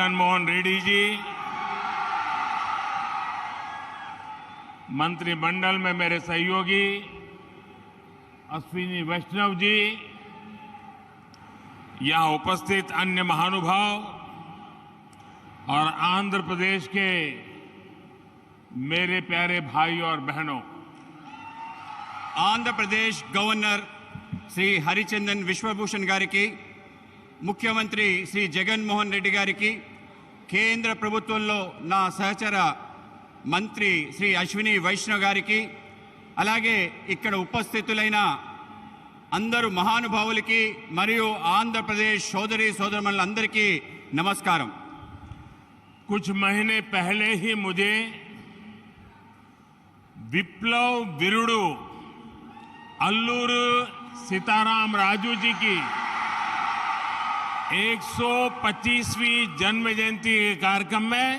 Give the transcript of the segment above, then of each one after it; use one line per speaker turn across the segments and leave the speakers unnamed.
जगन मोहन रेड्डी जी, मंत्रिमंडल में मेरे सहयोगी अश्विनी वैष्णव जी, यहां उपस्थित अन्य महानुभाव और आंध्र प्रदेश के मेरे प्यारे भाई और बहनों,
आंध्र प्रदेश गवर्नर श्री हरिचंदन विश्वभूषण गारी की, मुख्यमंत्री श्री जगन मोहन रेड्डी गारी की, केंद्र प्रभुत्వంలో నా సహచర మంత్రి శ్రీ అశ్విని వైష్ణవ్ గారికి, అలాగే ఇక్కడ ఉపస్థితులైన అందరూ మహానుభావులకి మరియు ఆంధ్రప్రదేశ్ సోదరి సోదరులందరికీ నమస్కారం।
कुछ महीने पहले ही मुझे विप्लव विरुडू अल्लूरू सीताराम राजू जी की 125वीं जन्म जयंती के कार्यक्रम में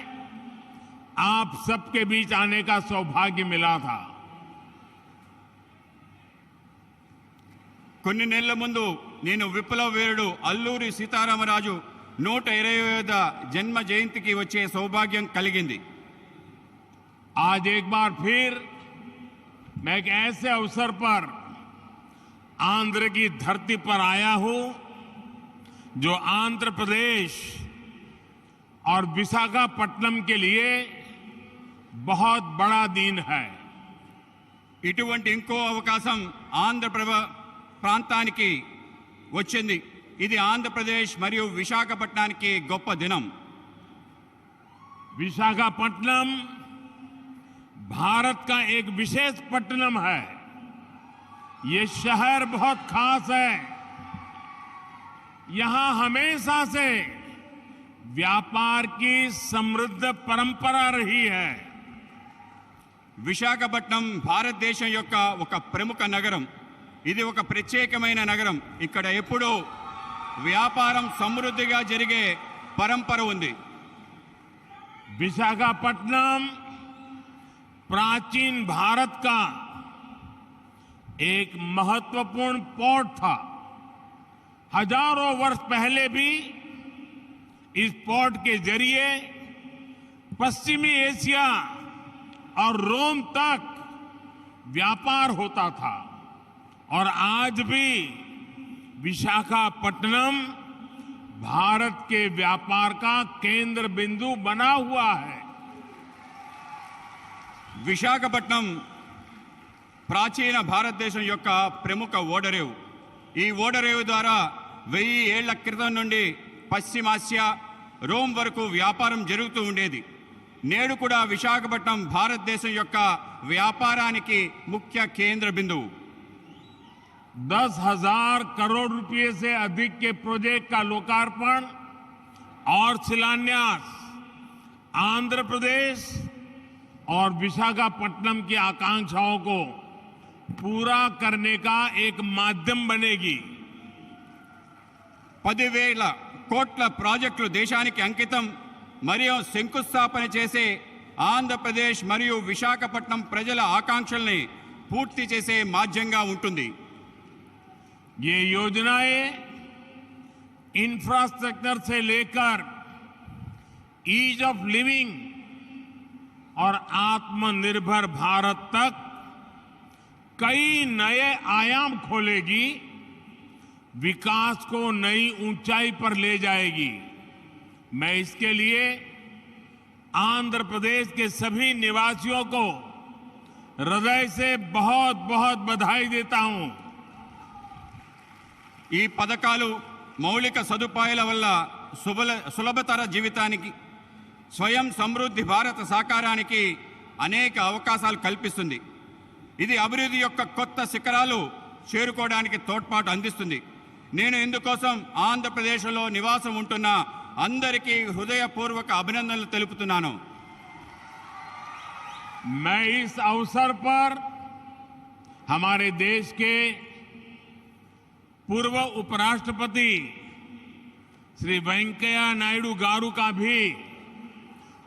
आप सबके बीच आने का सौभाग्य मिला था।
కొన్ని నెలల ముందు నేను విప్లవ వీరుడు అల్లూరి సీతారామరాజు 120వ జన్మ జయంతికి వచ్చే సౌభాగ్యం కలిగింది।
आज एक बार फिर मैं एक ऐसे अवसर पर आंध्र की धरती पर आया हूं जो आंध्र प्रदेश और विशाखापट्टनम के लिए बहुत बड़ा दिन है।
ఇటువంటి ఇంకో అవకాశం ఆంధ్ర ప్రాంతానికి వచ్చింది। ఇది ఆంధ్రప్రదేశ్ మరియు విశాఖపట్నానికి గొప్ప దినం।
विशाखापट्टनम भारत का एक विशेष पट्टनम है। ये शहर बहुत खास है। यहां हमेशा से व्यापार की समृद्ध परंपरा रही है।
విశాఖపట్నం భారతదేశం యొక్క ఒక ప్రముఖ నగరం। ఇది ఒక ప్రత్యేకమైన నగరం। ఇక్కడ ఎప్పుడూ వ్యాపారం సమృద్ధిగా జరిగే పరంపర ఉంది।
विशाखापट्टनम प्राचीन भारत का एक महत्वपूर्ण पोर्ट था। हजारों वर्ष पहले भी इस पोर्ट के जरिए पश्चिमी एशिया और रोम तक व्यापार होता था और आज भी विशाखापट्टनम भारत के व्यापार का केंद्र बिंदु बना हुआ है।
విశాఖపట్నం ప్రాచీన భారతదేశం యొక్క ప్రముఖ ఓడరేవు। ఈ ఓడరేవు ద్వారా 1000 ఏళ్ల క్రితం నుండి పశ్చిమాసియా రోమ్ వరకు వ్యాపారం జరుగుతూ ఉండేది। నేడు కూడా విశాఖపట్నం భారతదేశం యొక్క వ్యాపారానికి ముఖ్య కేంద్ర బిందువు।
10,000 करोड़ रुपए से अधिक के प्रोजेक्ट का लोकार्पण और शिलान्यास आंध्र प्रदेश और विशाखापट्टनम की आकांक्षाओं को पूरा करने का एक माध्यम बनेगी।
10,000 కోట్ల ప్రాజెక్టులు దేశానికి అంకితం మరియు శంకుస్థాపన చేసే ఆంధ్రప్రదేశ్ మరియు విశాఖపట్నం ప్రజల ఆకాంక్షల్ని పూర్తి చేసే మాధ్యంగా ఉంటుంది।
ये योजनाएं इंफ्रास्ट्रक्चर से लेकर ईज ऑफ लिविंग और आत्मनिर्भर भारत तक कई नए आयाम खोलेगी, विकास को नई ऊंचाई पर ले जाएगी। मैं इसके लिए आंध्र प्रदेश के सभी निवासियों को हृदय से बहुत बहुत बधाई देता हूं।
ఈ పథకాలు మౌలిక సదుపాయాల వల్ల సులభతర జీవితానికి, స్వయం సమృద్ధి భారత సాకారానికి అనేక అవకాశాలు కల్పిస్తుంది। ఇది అభివృద్ధి యొక్క కొత్త శిఖరాలు చేరుకోవడానికి తోడ్పాటు అందిస్తుంది। నేను ఇందుకోసం ఆంధ్రప్రదేశ్లో నివాసం ఉంటున్న అందరికీ హృదయపూర్వక అభినందనలు తెలుపుతున్నాను।
मैं इस अवसर पर हमारे देश के पूर्व उपराष्ट्रपति श्री वेंकैया नायडू गारू का भी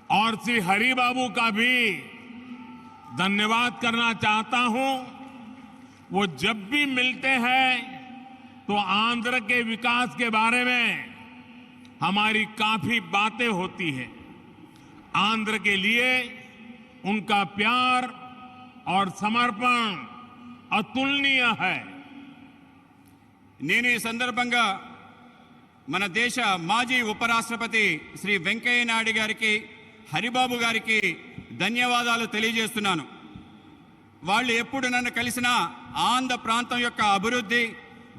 और श्री हरिबाबू का भी धन्यवाद करना चाहता हूं। वो जब भी मिलते हैं तो आंध्र के विकास के बारे में हमारी काफी बातें होती हैं। आंध्र के लिए उनका प्यार और समर्पण अतुलनीय है।
నేను ఈ సందర్భంగా మన దేశ మాజీ ఉపరాష్ట్రపతి శ్రీ వెంకయ్య నాయుడు గారికి, హరిబాబు గారికి ధన్యవాదాలు తెలియజేస్తున్నాను. వాళ్ళు ఎప్పుడు నన్ను కలిసినా ఆంధ్ర ప్రాంతం యొక్క అభివృద్ధి,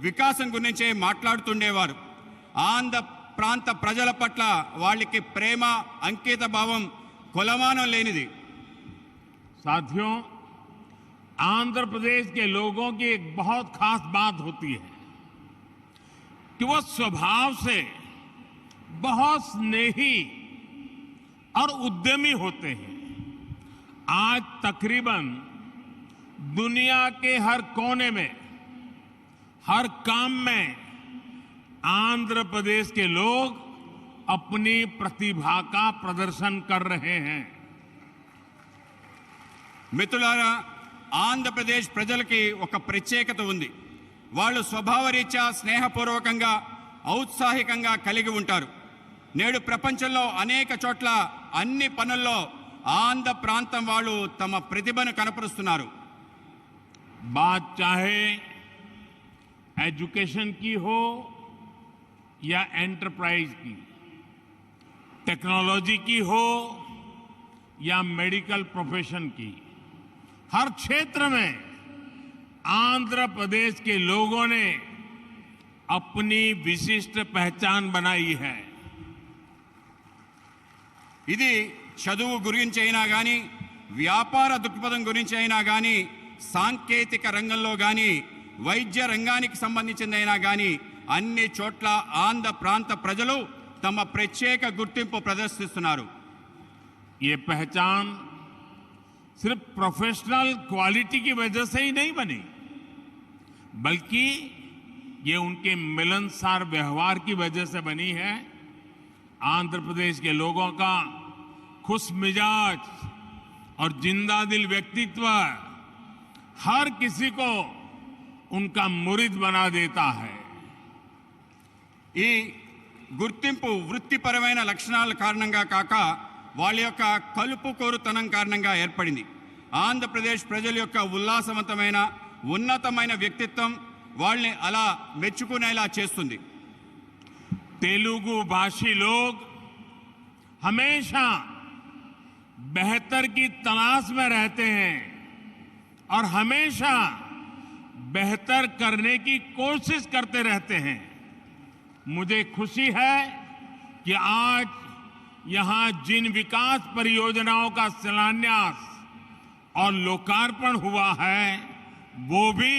వికాసం గురించే మాట్లాడుతుండేవారు. ఆంధ్ర ప్రాంత ప్రజల పట్ల వాళ్ళకి ప్రేమ, అంకిత భావం కొలమానం లేనిది.
साथियों, आंध्र प्रदेश के लोगों की एक बहुत खास बात होती है कि वो स्वभाव से बहुत स्नेही और उद्यमी होते हैं। आज तकरीबन दुनिया के हर कोने में, हर काम में आंध्र प्रदेश के लोग अपनी प्रतिभा का प्रदर्शन कर रहे हैं।
మిత్రులారా, ఆంధ్రప్రదేశ్ ప్రజలకి ఒక ప్రత్యేకత ఉంది. వాళ్ళు స్వభావరీత్యా స్నేహపూర్వకంగా, ఔత్సాహికంగా కలిగి ఉంటారు. నేడు ప్రపంచంలో అనేక చోట్ల అన్ని పనుల్లో ఆంధ్ర ప్రాంతం వాళ్ళు తమ ప్రతిభను కనపరుస్తున్నారు.
बात चाहे एजुकेशन की हो या एंटरप्राइज की, टेक्नोलॉजी की हो या मेडिकल प्रोफेशन की, हर क्षेत्र में आंध्र प्रदेश के लोगों ने अपनी विशिष्ट पहचान बनाई है।
ఇది చదువు గురించి అయినా కానీ, వ్యాపార దృక్పథం గురించి అయినా కానీ, సాంకేతిక రంగంలో కానీ, వైద్య రంగానికి సంబంధించిందైనా కానీ అన్ని చోట్ల ఆంధ్ర ప్రాంత ప్రజలు తమ ప్రత్యేక గుర్తింపు ప్రదర్శిస్తున్నారు.
ये पहचान सिर्फ प्रोफेशनल क्वालिटी की वजह से ही नहीं बनी, बल्कि ये उनके मिलनसार व्यवहार की वजह से बनी है। आंध्र प्रदेश के लोगों का खुश मिजाज और जिंदादिल व्यक्तित्व हर किसी को उनका मुरीद बना देता है।
ఈ గుర్తింపు వృత్తిపరమైన లక్షణాల కారణంగా కాక వాళ్ళ యొక్క కలుపుకోరుతనం కారణంగా ఏర్పడింది. ఆంధ్రప్రదేశ్ ప్రజల యొక్క ఉల్లాసవంతమైన, ఉన్నతమైన వ్యక్తిత్వం వాళ్ళని అలా మెచ్చుకునేలా చేస్తుంది.
तेलुगु भाषी लोग हमेशा बेहतर की तलाश में रहते हैं और हमेशा बेहतर करने की कोशिश करते रहते हैं। मुझे खुशी है कि आज यहां जिन विकास परियोजनाओं का शिलान्यास और लोकार्पण हुआ है, वो भी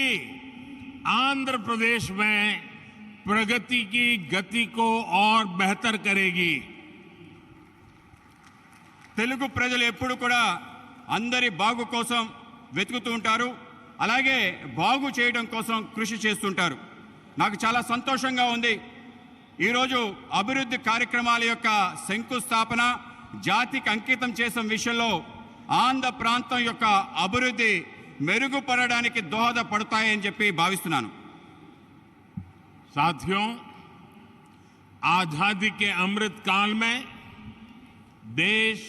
आंध्र प्रदेश में प्रगति की गति को और बेहतर करेगी।
తెలుగు ప్రజలు ఎప్పుడు కూడా అందరి బాగు కోసం వెతుకుతూ ఉంటారు, అలాగే బాగు చేయడం కోసం కృషి చేస్తుంటారు. నాకు చాలా సంతోషంగా ఉంది. ఈరోజు అభివృద్ధి కార్యక్రమాల యొక్క శంకుస్థాపన, జాతికి అంకితం చేసిన విషయంలో ఆంధ్ర ప్రాంతం యొక్క అభివృద్ధి మెరుగుపడడానికి దోహదపడతాయని చెప్పి భావిస్తున్నాను.
साथियों, आजादी के अमृत काल में देश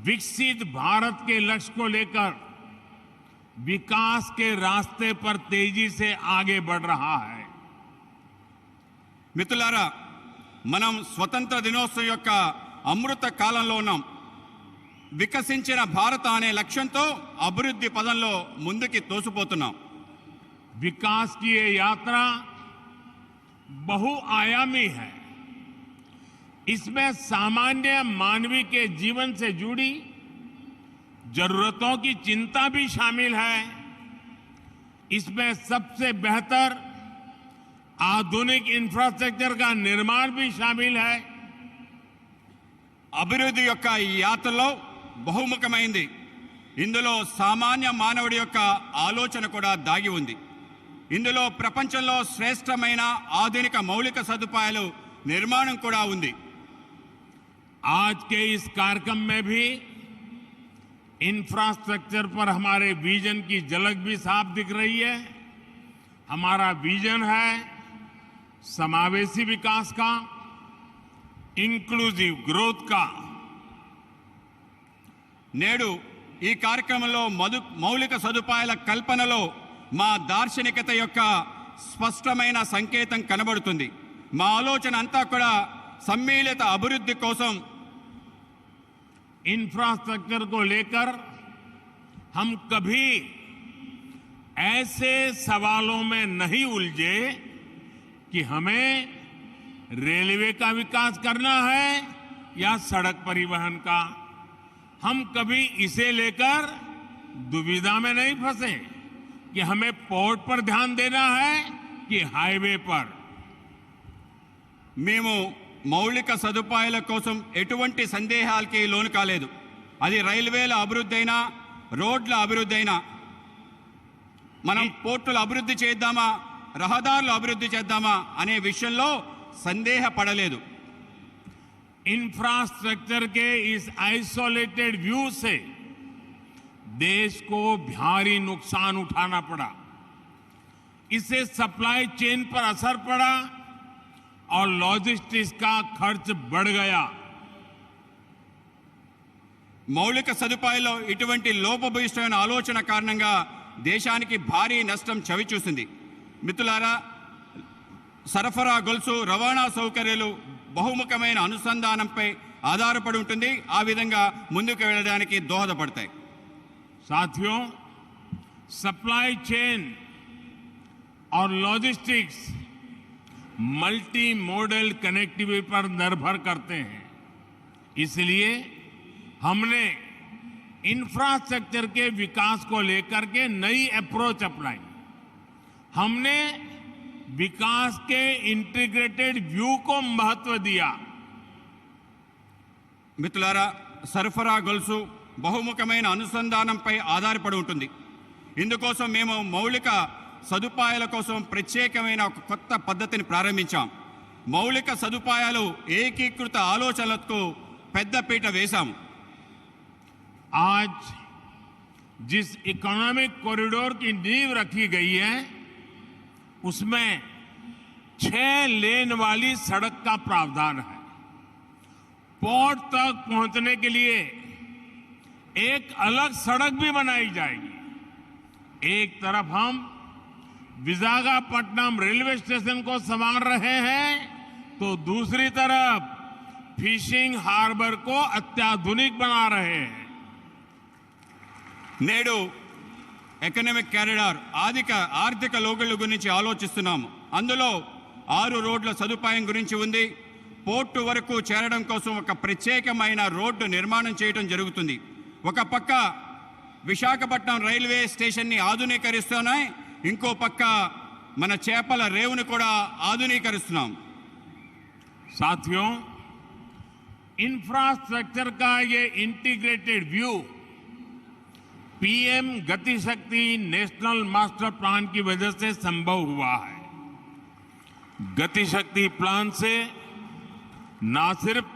विकसित भारत के लक्ष्य को लेकर विकास के रास्ते पर तेजी से आगे बढ़ रहा है।
మిత్రులారా, మనం స్వతంత్ర దినోత్సవం యొక్క అమృత కాలంలో ఉన్నాం. వికసించిన భారత అనే లక్ష్యంతో అభివృద్ధి పదంలో ముందుకి తోసిపోతున్నాం.
विकास की ये यात्रा बहुआयामी है। इसमें सामान्य मानवीय के जीवन से जुड़ी जरूरतों की चिंता भी शामिल है। इसमें सबसे बेहतर आधुनिक इंफ्रास्ट्रक्चर का निर्माण भी शामिल है।
అభివృద్ధి యొక్క ఈ యాత్రలో బహుముఖమైంది. ఇందులో సామాన్య మానవుడి యొక్క ఆలోచన కూడా దాగి ఉంది. ఇందులో ప్రపంచంలో శ్రేష్టమైన ఆధునిక మౌలిక సదుపాయాలు నిర్మాణం కూడా ఉంది.
आज के इस कार्यक्रम में भी इंफ्रास्ट्रक्चर पर हमारे विजन की झलक भी साफ दिख रही है। हमारा विजन है समावेशी विकास का, इंक्लूसिव ग्रोथ का
నేడు ఈ కార్యక్రమంలో మౌలిక సదుపాయాల కల్పనలో మా దార్శనికత యొక్క స్పష్టమైన సంకేతం కనబడుతుంది. మా ఆలోచన అంతా కూడా సమ్మిళిత అభివృద్ధి కోసం
इंफ्रास्ट्रक्चर को लेकर हम कभी ऐसे सवालों में नहीं उलझे कि हमें रेलवे का विकास करना है या सड़क परिवहन का। हम कभी इसे लेकर दुविधा में नहीं फंसे कि हमें पोर्ट पर ध्यान देना है कि हाईवे पर।
మేము మౌలిక సదుపాయాల కోసం ఎటువంటి సందేహాలకి లోను కాలేదు. అది రైల్వేల అభివృద్ధి అయినా రోడ్ల అభివృద్ధి అయినా మనం పోర్టుల అభివృద్ధి చేద్దామా రహదారుల అభివృద్ధి చేద్దామా అనే విషయంలో సందేహపడలేదు.
इंफ्रास्ट्रक्चर के इस आइसोलेटेड व्यू से देश को भारी नुकसान उठाना पड़ा. इससे सप्लाई चेन पर असर पड़ा और लॉजिस्टिक्स का खर्च बढ़ गया.
మౌలిక సదుపాయాల్లో ఇటువంటి లోపభూయిష్టమైన ఆలోచన కారణంగా దేశానికి భారీ నష్టం చవిచూసింది. మిత్రులారా, సరఫరా గొలుసు రవాణా సౌకర్యాలు బహుముఖమైన అనుసంధానంపై ఆధారపడి ఉంటుంది. ఆ విధంగా ముందుకు వెళ్ళడానికి దోహదపడతాయి.
साथियों, सप्लाई चेन और लॉजिस्टिक्स मल्टी मॉडल कनेक्टिविटी पर निर्भर करते हैं. इसलिए हमने इंफ्रास्ट्रक्चर के विकास को लेकर के नई अप्रोच अपनाई. हमने विकास के इंटीग्रेटेड व्यू को महत्व दिया.
మిత్రులారా, సరఫరా గొలుసు బహుముఖమైన అనుసంధానంపై ఆధారపడి ఉంటుంది. ఇందుకోసం మేము మౌలిక సదుపాయాల కోసం ప్రత్యేకమైన ఒక కొత్త పద్ధతిని ప్రారంభించాం. మౌలిక సదుపాయాలు ఏకీకృత ఆలోచనలకు పెద్దపీట వేశాము.
आज जिस इकोनॉमिक कॉरिडोर की नींव रखी गई है उसमें 6 लेन वाली सड़क का प्रावधान है. पोर्ट तक पहुंचने के लिए एक अलग सड़क भी बनाई जाएगी. एक तरफ हम विशाखापट्टनम रेलवे स्टेशन को संवार रहे हैं तो दूसरी तरफ फिशिंग हार्बर को अत्याधुनिक बना रहे हैं.
నేడు ఎకనామిక్ కారిడార్ ఆర్థిక లోగుల గురించి ఆలోచిస్తున్నాము. అందులో 6 రోడ్ల సదుపాయం గురించి ఉంది. పోర్టు వరకు చేరడం కోసం ఒక ప్రత్యేకమైన రోడ్డు నిర్మాణం చేయడం జరుగుతుంది. ఒక పక్క విశాఖపట్నం రైల్వే స్టేషన్ని ఆధునీకరిస్తున్నాయి, ఇంకో పక్క మన చేపల రేవును కూడా ఆధునీకరిస్తున్నాం.
साथियों, इंफ्रास्ट्रक्चर का ये इंटीग्रेटेड व्यू पीएम गति शक्ति नेशनल मास्टर प्लान की वजह से संभव हुआ है. गति शक्ति प्लान से न सिर्फ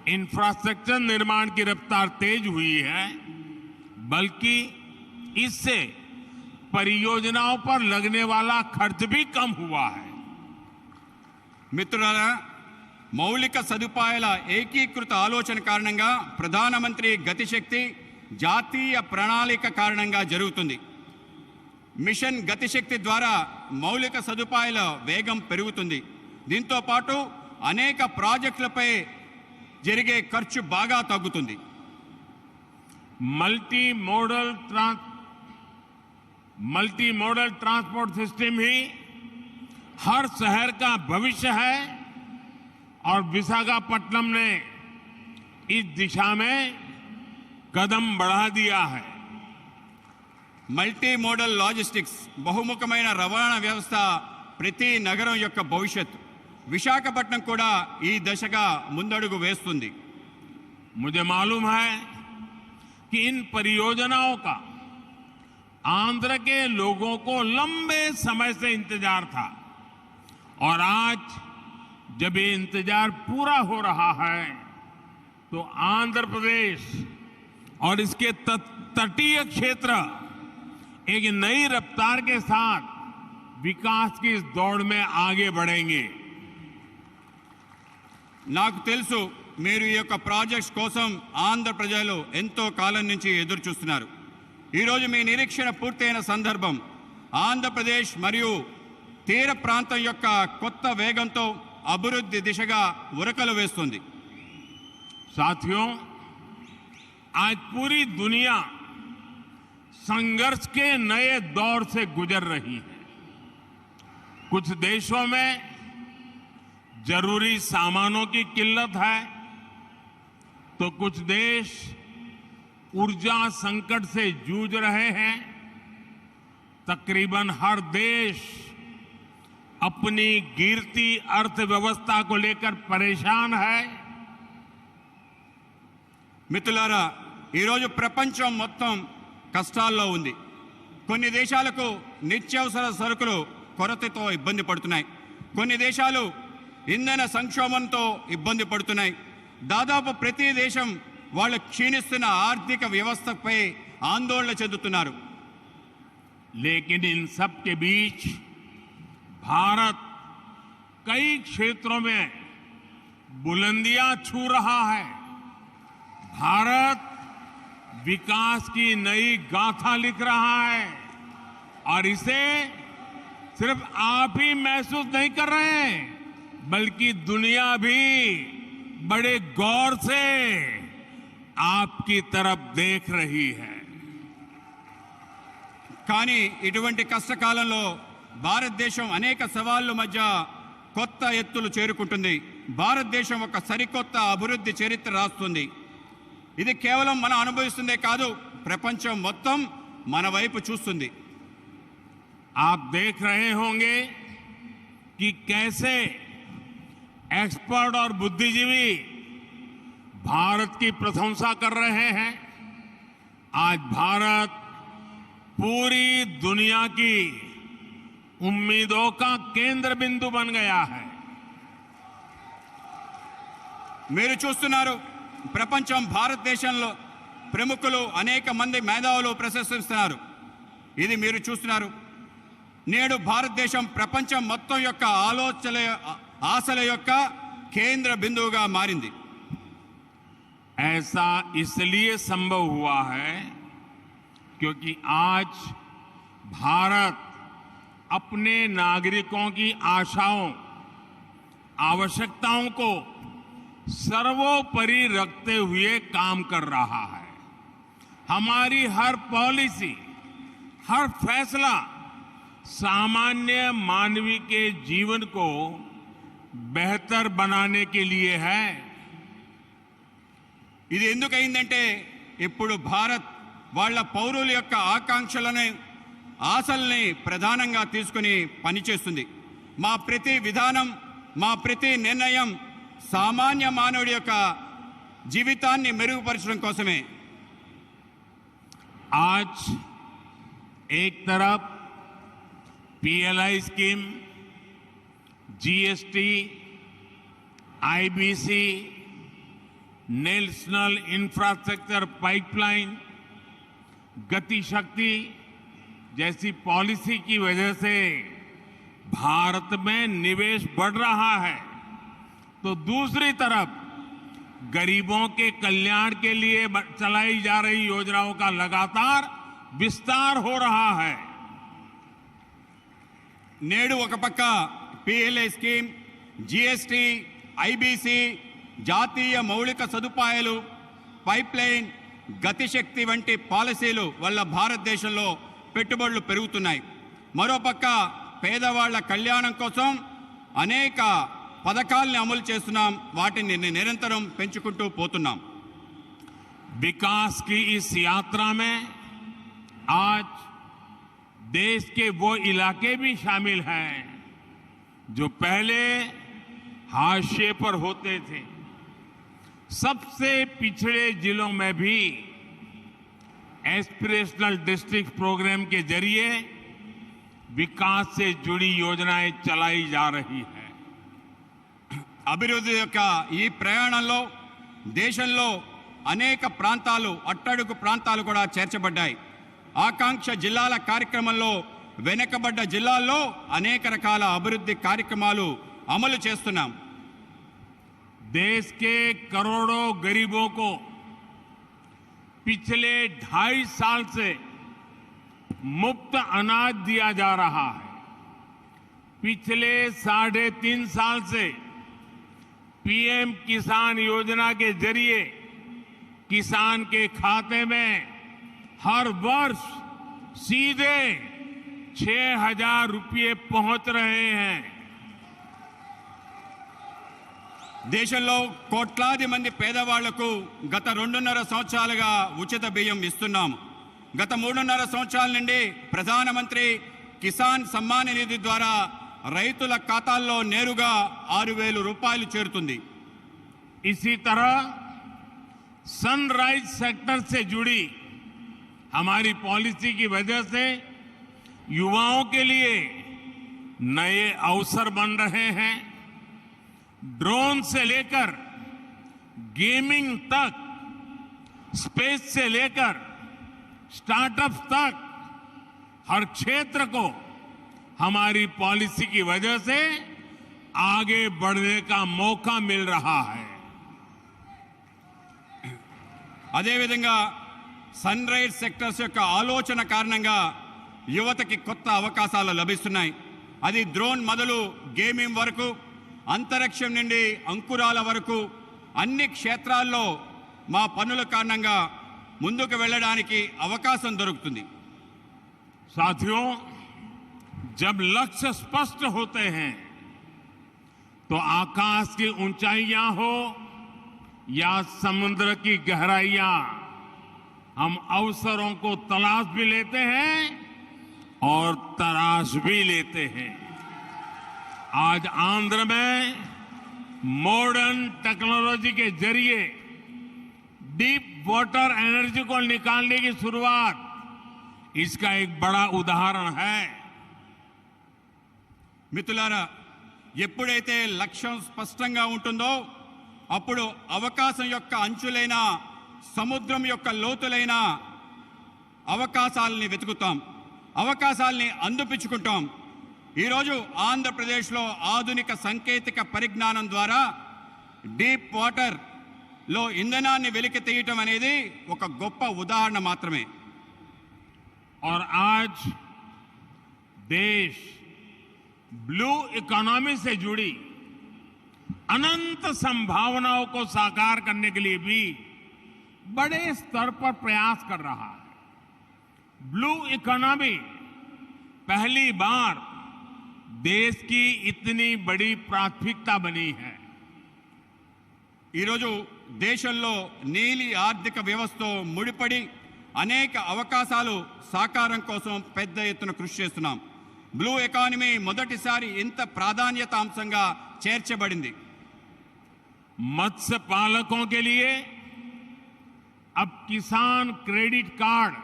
इंफ्रास्ट्रक्चर निर्माण की रफ्तार तेज हुई है बल्कि इससे परियोजनाओं पर लगने वाला खर्च भी कम हुआ है.
మిత్రులారా, మౌలిక సదుపాయాల ఏకీకృత ఆలోచన కారణంగా ప్రధానమంత్రి గతిశక్తి జాతీయ ప్రణాళిక కారణంగా జరుగుతుంది. మిషన్ గతిశక్తి ద్వారా మౌలిక సదుపాయాల వేగం పెరుగుతుంది. దీంతో పాటు అనేక ప్రాజెక్టులపై జరిగే ఖర్చు బాగా తగ్గుతుంది.
मल्टी मॉडल ट्रांसपोर्ट सिस्टम ही हर शहर का भविष्य है और विशाखापट्टनम ने इस दिशा में कदम बढ़ा दिया है.
మల్టీ మోడల్ లాజిస్టిక్స్ బహుముఖమైన రవాణా వ్యవస్థ ప్రతి నగరం యొక్క భవిష్యత్తు. విశాఖపట్నం కూడా ఈ దశగా ముందడుగు వేస్తుంది.
मुझे मालूम है कि इन परियोजनाओं का आंध्र के लोगों को लंबे समय से इंतजार था और आज जब ये इंतजार पूरा हो रहा है तो आंध्र प्रदेश और इसके तटीय क्षेत्र एक नई रफ्तार के साथ विकास की इस दौड़ में आगे बढ़ेंगे.
నాకు తెలుసు మీరు ఈ యొక్క ప్రాజెక్ట్స్ కోసం ఆంధ్ర ప్రజలు ఎంతో కాలం నుంచి ఎదురు చూస్తున్నారు. ఈరోజు మీ నిరీక్షణ పూర్తయిన సందర్భం ఆంధ్రప్రదేశ్ మరియు తీర ప్రాంతం యొక్క కొత్త వేగంతో అభివృద్ధి దిశగా ఉరకలు వేస్తుంది.
साथियों, आज पूरी दुनिया संघर्ष के नए दौर से गुजर रही है. कुछ देशों में जरूरी सामानों की किल्लत है, तो कुछ देश ऊर्जा संकट से जूझ रहे हैं. तकरीबन हर देश अपनी गिरती अर्थव्यवस्था को लेकर परेशान है.
మిత్రులారా, ఈరోజు ప్రపంచం మొత్తం కష్టాల్లో ఉంది. కొన్ని దేశాలకు నిత్యావసర సరుకులు కొరతతో ఇబ్బంది పడుతున్నాయి. కొన్ని దేశాలు ఇంధన సంక్షోభంతో ఇబ్బంది పడుతున్నాయి. దాదాపు ప్రతి దేశం వాళ్ళు క్షీణిస్తున్న ఆర్థిక వ్యవస్థపై ఆందోళన చెందుతున్నారు.
लेकिन इन सब के बीच भारत कई क्षेत्रों में बुलंदियां छू रहा है. भारत विकास की नई गाथा लिख रहा है और इसे सिर्फ आप ही महसूस नहीं कर रहे हैं, बल्कि दुनिया भी बड़े गौर से आपकी तरफ देख रही है.
కానీ ఇటువంటి కష్టకాలంలో భారతదేశం అనేక సవాళ్ల మధ్య కొత్త ఎత్తులు చేరుకుంటుంది. భారతదేశం ఒక సరికొత్త అభివృద్ధి చరిత్ర రాస్తుంది. ఇది కేవలం మనం అనుభవిస్తుందే కాదు, ప్రపంచం మొత్తం మన వైపు చూస్తుంది.
आप देख रहे होंगे कि कैसे एक्सपर्ट और बुद्धिजीवी भारत की प्रशंसा कर रहे हैं. आज भारत पूरी दुनिया की उम्मीदों का केंद्र बिंदु बन गया है.
మీరు చూస్తున్నారు, ప్రపంచం భారతదేశంలో ప్రముఖులు అనేక మంది మేధావులు ప్రశంసిస్తున్నారు. ఇది మీరు చూస్తున్నారు. నేడు భారతదేశం ప్రపంచం మొత్తం యొక్క ఆశల యొక్క కేంద్ర బిందువుగా మారింది.
ऐसा इसलिए संभव हुआ है क्योंकि आज भारत अपने नागरिकों की आशाओं, आवश्यकताओं को सर्वोपरि रखते हुए काम कर रहा है. हमारी हर पॉलिसी, हर फैसला सामान्य मानवी के जीवन को बेहतर बनाने के लिए है.
ఇది ఎందుకైందంటే ఇప్పుడు భారత్ వాళ్ళ పౌరుల యొక్క ఆకాంక్షలను, ఆశల్ని ప్రధానంగా తీసుకుని పనిచేస్తుంది. మా ప్రతి విధానం, మా ప్రతి నిర్ణయం సామాన్య మానవుడి యొక్క జీవితాన్ని మెరుగుపరచడం కోసమే.
आज एक तरफ PLI scheme, GST, IBC, national infrastructure pipeline, गति शक्ति जैसी पॉलिसी की वजह से भारत में निवेश बढ़ रहा है, तो दूसरी तरफ गरीबों के कल्याण के लिए चलाई जा रही योजनाओं का लगातार विस्तार हो रहा है.
నేడు ఒక పక్క పిఎల్ఐ స్కీమ్, జిఎస్టి, ఐబీసీ, జాతీయ మౌలిక సదుపాయాలు, పైప్లైన్, గతిశక్తి వంటి పాలసీలు వల్ల భారతదేశంలో పెట్టుబడులు పెరుగుతున్నాయి. మరోపక్క పేదవాళ్ల కళ్యాణం కోసం అనేక పథకాల్ని అమలు చేస్తున్నాం. వాటిని నిరంతరం పెంచుకుంటూ పోతున్నాం.
विकास की इस यात्रा में आज देश के वो इलाके भी शामिल हैं जो पहले हाशिए पर होते थे. सबसे पिछड़े जिलों में भी एस्पिरेशनल डिस्ट्रिक्ट प्रोग्राम के जरिए विकास से जुड़ी योजनाएं चलाई जा रही है.
అభివృద్ధి యొక్క ఈ ప్రయాణంలో దేశంలో అనేక ప్రాంతాలు, అట్టడుగు ప్రాంతాలు కూడా చేర్చబడ్డాయి. ఆకాంక్ష జిల్లాల కార్యక్రమంలో వెనుకబడ్డ జిల్లాల్లో అనేక రకాల అభివృద్ధి కార్యక్రమాలు అమలు చేస్తున్నాం.
देश के करोड़ों गरीबों को पिछले 2.5 साल से मुफ्त अनाज दिया जा रहा है। पिछले 3.5 साल से पीएम किसान योजना के जरिए किसान के खाते में हर वर्ष सीधे 6,000 रुपये पहुंच रहे हैं।
దేశంలో కోట్లాది మంది పేదవాళ్లకు గత 2.5 సంవత్సరాలుగా ఉచిత బియ్యం ఇస్తున్నాము. గత 3.5 సంవత్సరాల నుండి ప్రధానమంత్రి కిసాన్ సమ్మాన్ నిధి ద్వారా రైతుల ఖాతాల్లో నేరుగా 6,000 రూపాయలు చేరుతుంది.
इसी तरह सनराइज सेक्टर से जुड़ी हमारी पॉलिसी की वजह से युवाओं के लिए नए अवसर बन रहे हैं। ड्रोन से लेकर गेमिंग तक, स्पेस से लेकर स्टार्टअप तक हर क्षेत्र को हमारी पॉलिसी की वजह से आगे बढ़ने का मौका मिल रहा है।
అదేవిధంగా సన్ రైజ్ సెక్టర్స్ యొక్క ఆలోచన కారణంగా యువతకి కొత్త అవకాశాలు లభిస్తున్నాయి. అది డ్రోన్ మొదలు గేమింగ్ వరకు, అంతరిక్షం నుండి అంకురాల వరకు అన్ని క్షేత్రాల్లో మా పనుల కారణంగా ముందుకు వెళ్ళడానికి అవకాశం దొరుకుతుంది.
साथियों, जब लक्ष्य स्पष्ट होते हैं तो आकाश की ऊंचाइयां हो या समुद्र की गहराइयां, हम अवसरों को तलाश भी लेते हैं और तराश भी लेते हैं। आज आंध्र में मॉडर्न टेक्नोलॉजी के जरिए डीप वाटर एनर्जी को निकालने की शुरुआत इसका एक बड़ा उदाहरण है।
మిత్రులారా, ఎప్పుడైతే లక్ష్యం స్పష్టంగా ఉంటుందో అప్పుడు అవకాశం యొక్క అంచులైన, సముద్రం యొక్క లోతులైన అవకాశాలని వెతుకుతాం, అవకాశాలని అందిపుచ్చుకుంటాం. ఈరోజు ఆంధ్రప్రదేశ్లో ఆధునిక సాంకేతిక పరిజ్ఞానం ద్వారా డీప్ వాటర్లో ఇంధనాన్ని వెలికి తీయటం అనేది ఒక గొప్ప ఉదాహరణ మాత్రమే.
और आज देश ब्लू इकोनॉमी से जुड़ी अनंत संभावनाओं को साकार करने के लिए भी बड़े स्तर पर प्रयास कर रहा है। ब्लू इकोनॉमी पहली बार देश की इतनी बड़ी प्राथमिकता बनी है।
ఈరోజు దేశంలో నీలి ఆర్థిక వ్యవస్థతో ముడిపడి అనేక అవకాశాలు సాకారం కోసం పెద్ద ఎత్తున కృషి చేస్తున్నాం. బ్లూ ఎకానమీ మొదటిసారి ఇంత ప్రాధాన్యత అంశంగా చేర్చబడింది.
मत्स्य पालकों के लिए अब किसान क्रेडिट कार्ड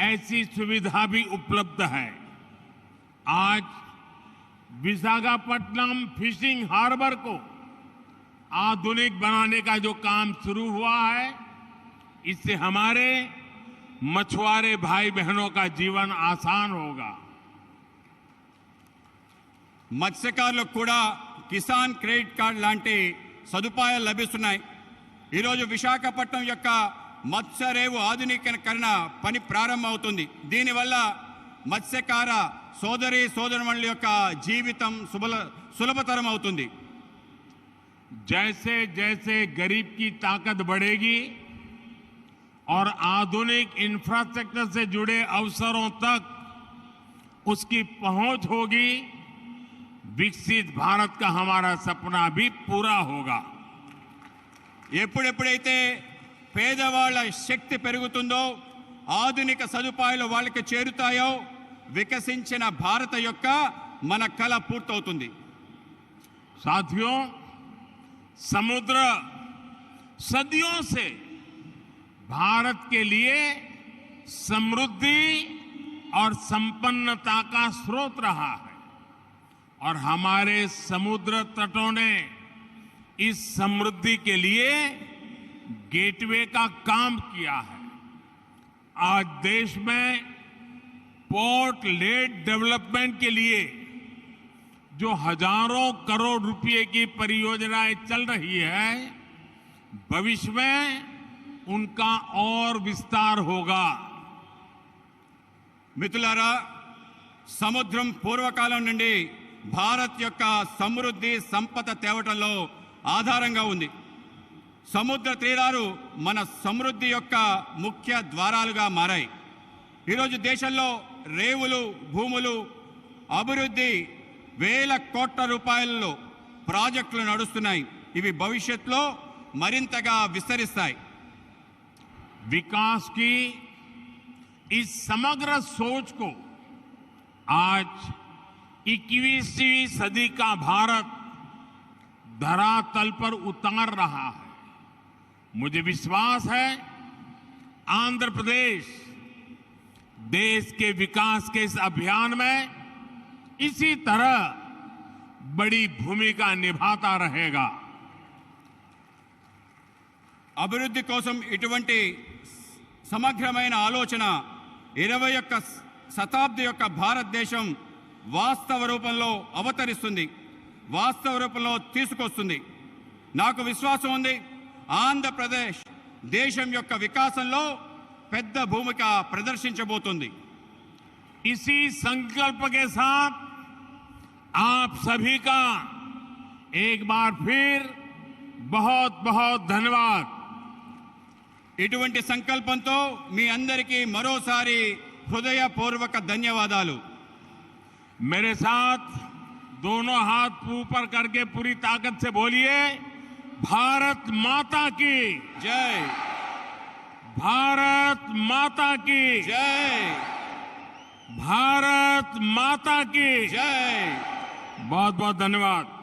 ऐसी सुविधा भी उपलब्ध है। आज विशाखापट्टनम फिशिंग हार्बर को आधुनिक बनाने का जो काम शुरू हुआ है, इससे हमारे मछुआरे भाई बहनों का जीवन आसान होगा।
మత్స్యకారులకు కూడా కిసాన్ క్రెడిట్ కార్డ్ లాంటి సదుపాయాలు లభిస్తున్నాయి. ఈరోజు విశాఖపట్నం యొక్క మత్స్యరేవు ఆధునీకరణ పని ప్రారంభమవుతుంది. దీనివల్ల మత్స్యకార సోదరి సోదరుమణుల యొక్క జీవితం సులభతరం అవుతుంది.
जैसे जैसे गरीब की ताकत बढ़ेगी और आधुनिक इंफ्रास्ट्रक्चर से जुड़े अवसरों तक उसकी पहुंच होगी, विकसित भारत का हमारा सपना भी पूरा होगा।
ఎప్పుడెప్పుడైతే పేదవాళ్ళ శక్తి పెరుగుతుందో, ఆధునిక సదుపాయాలు వాళ్ళకి చేరుతాయో, వికసించిన భారత యొక్క మన కల పూర్తవుతుంది.
साथियों, समुद्र सदियों से भारत के लिए समृद्धि और संपन्नता का स्रोत रहा है और हमारे समुद्र तटों ने इस समृद्धि के लिए गेटवे का काम किया है। आज देश में पोर्ट लेड डेवलपमेंट के लिए जो हजारों करोड़ रुपए की परियोजनाएं चल रही है, भविष्य में उनका और विस्तार होगा।
మిత్రులారా, సముద్రం పూర్వకాలం నుండి భారత్ యొక్క సమృద్ధి సంపద తేవటంలో ఆధారంగా ఉంది. సముద్ర తీరాలు మన సమృద్ధి యొక్క ముఖ్య ద్వారాలుగా మారాయి. ఈరోజు దేశంలో రేవులు, భూములు, అభివృద్ధి వేల కోట్ల రూపాయలలో ప్రాజెక్టులు నడుస్తున్నాయి. ఇవి భవిష్యత్తులో మరింతగా విస్తరిస్తాయి.
विकास की इस समग्र सोच को आज 21वीं सदी का भारत धरातल पर उतार रहा है। मुझे विश्वास है आंध्र प्रदेश देश के विकास के इस अभियान में इसी तरह बड़ी भूमिका निभाता रहेगा।
అభివృద్ధి కోసం ఇటువంటి సమగ్రమైన ఆలోచన 21వ శతాబ్ది యొక్క భారతదేశం వాస్తవ రూపంలో అవతరిస్తుంది, వాస్తవ రూపంలో తీసుకొస్తుంది. నాకు విశ్వాసం ఉంది, ఆంధ్రప్రదేశ్ దేశం యొక్క వికాసంలో పెద్ద భూమిక ప్రదర్శించబోతుంది.
इसी संकल्प के साथ आप सभी का एक बार फिर बहुत बहुत धन्यवाद।
ఇటువంటి సంకల్పంతో మీ అందరికీ మరోసారి హృదయపూర్వక ధన్యవాదాలు.
मेरे साथ दोनों हाथ ऊपर करके पूरी ताकत से बोलिए, भारत माता की
జై,
भारत माता की
జై,
भारत माता की
జై.
बहुत बहुत धन्यवाद।